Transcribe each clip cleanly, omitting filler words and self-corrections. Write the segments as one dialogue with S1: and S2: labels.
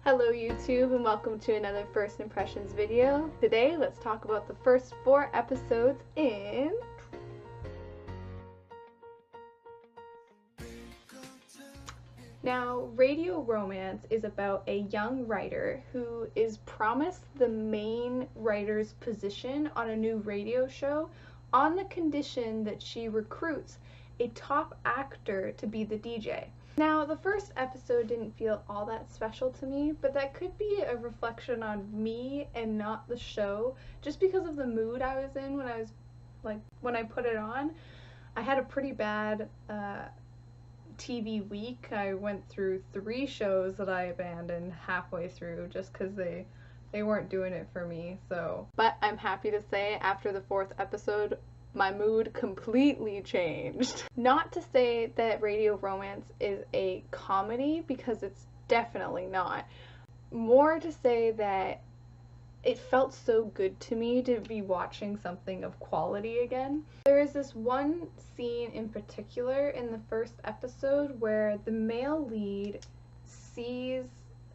S1: Hello YouTube and welcome to another First Impressions video. Today let's talk about the first 4 episodes in Now, Radio Romance is about a young writer who is promised the main writer's position on a new radio show on the condition that she recruits a top actor to be the DJ. Now, the first episode didn't feel all that special to me, but that could be a reflection on me and not the show, just because of the mood I was in when I put it on. I had a pretty bad TV week. I went through 3 shows that I abandoned halfway through just because they weren't doing it for me. But I'm happy to say after the 4th episode, my mood completely changed. Not to say that Radio Romance is a comedy, because it's definitely not. More to say that it felt so good to me to be watching something of quality again. There is this one scene in particular in the first episode where the male lead sees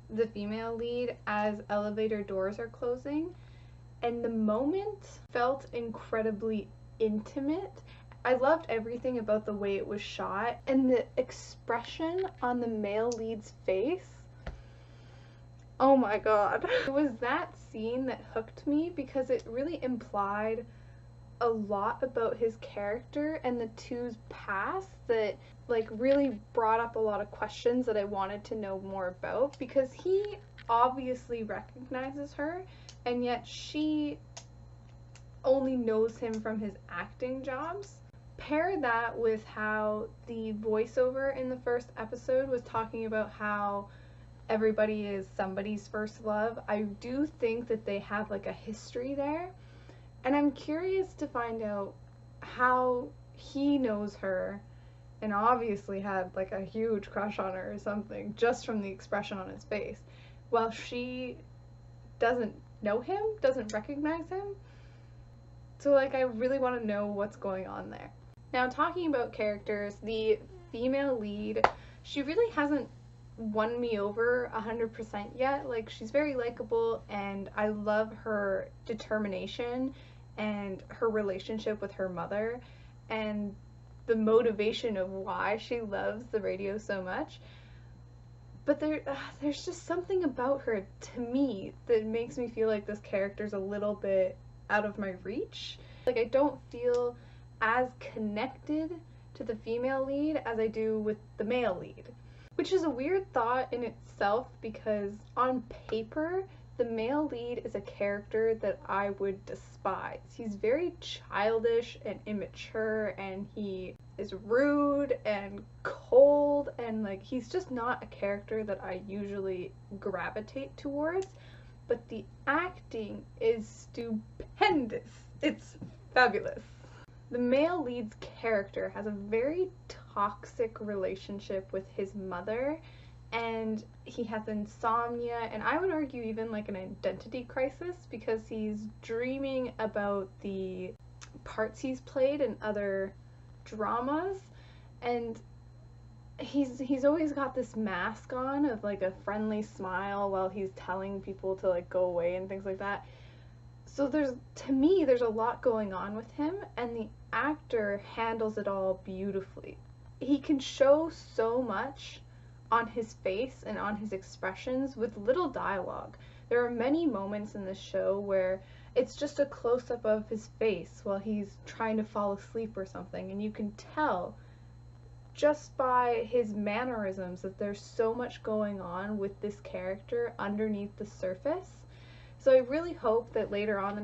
S1: the female lead as elevator doors are closing, and the moment felt incredibly intimate. I loved everything about the way it was shot, and the expression on the male lead's face. Oh my god. It was that scene that hooked me because it really implied a lot about his character and the two's past that really brought up a lot of questions that I wanted to know more about, because he obviously recognizes her and yet she only knows him from his acting jobs. Pair that with how the voiceover in the first episode was talking about how everybody is somebody's first love. I do think that they have a history there, and I'm curious to find out how he knows her and obviously had a huge crush on her or something just from the expression on his face, while she doesn't know him, doesn't recognize him. So I really want to know what's going on there. Now, talking about characters, the female lead, she really hasn't won me over 100% yet. She's very likable, and I love her determination and her relationship with her mother and the motivation of why she loves the radio so much. But there's just something about her, to me, that makes me feel like this character's a little bit out of my reach. I don't feel as connected to the female lead as I do with the male lead, which is a weird thought in itself, because on paper the male lead is a character that I would despise. He's very childish and immature, and he is rude and cold, and he's just not a character that I usually gravitate towards. But the acting is stupendous. It's fabulous. The male lead's character has a very toxic relationship with his mother, and he has insomnia, and I would argue even an identity crisis, because he's dreaming about the parts he's played in other dramas, and he's always got this mask on of a friendly smile while he's telling people to go away and things like that. So to me there's a lot going on with him, and the actor handles it all beautifully. He can show so much on his face and on his expressions with little dialogue. There are many moments in this show where it's just a close-up of his face while he's trying to fall asleep or something, and you can tell just by his mannerisms that there's so much going on with this character underneath the surface. So I really hope that later on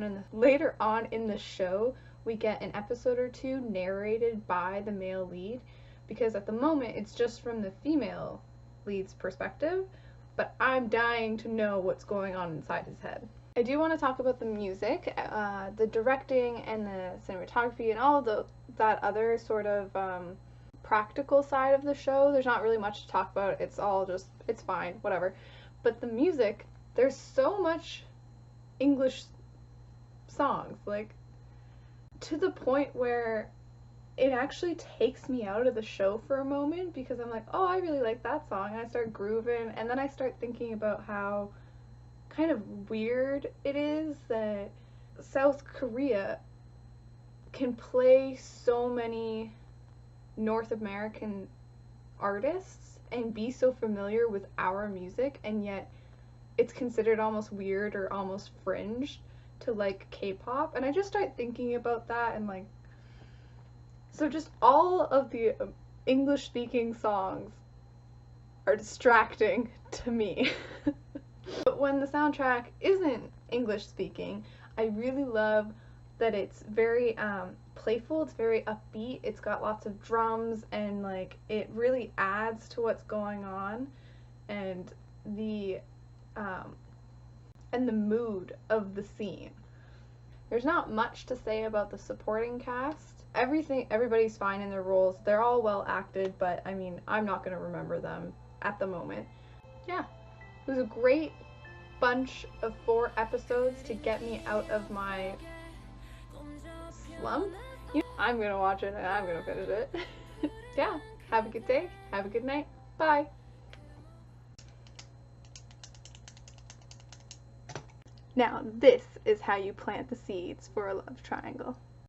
S1: in the show we get an episode or 2 narrated by the male lead, because at the moment it's just from the female lead's perspective, but I'm dying to know what's going on inside his head. I do want to talk about the music, the directing and the cinematography and all of that other sort of practical side of the show. There's not really much to talk about. It's all just, it's fine, whatever. But the music, there's so much English songs, to the point where it actually takes me out of the show for a moment because I'm like, oh, I really like that song, and I start grooving, and then I start thinking about how kind of weird it is that South Korea can play so many North American artists and be so familiar with our music, and yet it's considered almost weird or almost fringe to like K-pop. And I just start thinking about that, and like, so just all of the English speaking songs are distracting to me. But when the soundtrack isn't English speaking, I really love that it's very playful, it's very upbeat, it's got lots of drums, and like it really adds to what's going on, and the mood of the scene. There's not much to say about the supporting cast. Everybody's fine in their roles. They're all well acted, but I mean, I'm not gonna remember them at the moment. Yeah, it was a great bunch of 4 episodes to get me out of my slump. I'm gonna watch it and I'm gonna finish it. Yeah, have a good day, have a good night, bye. Now, this is how you plant the seeds for a love triangle.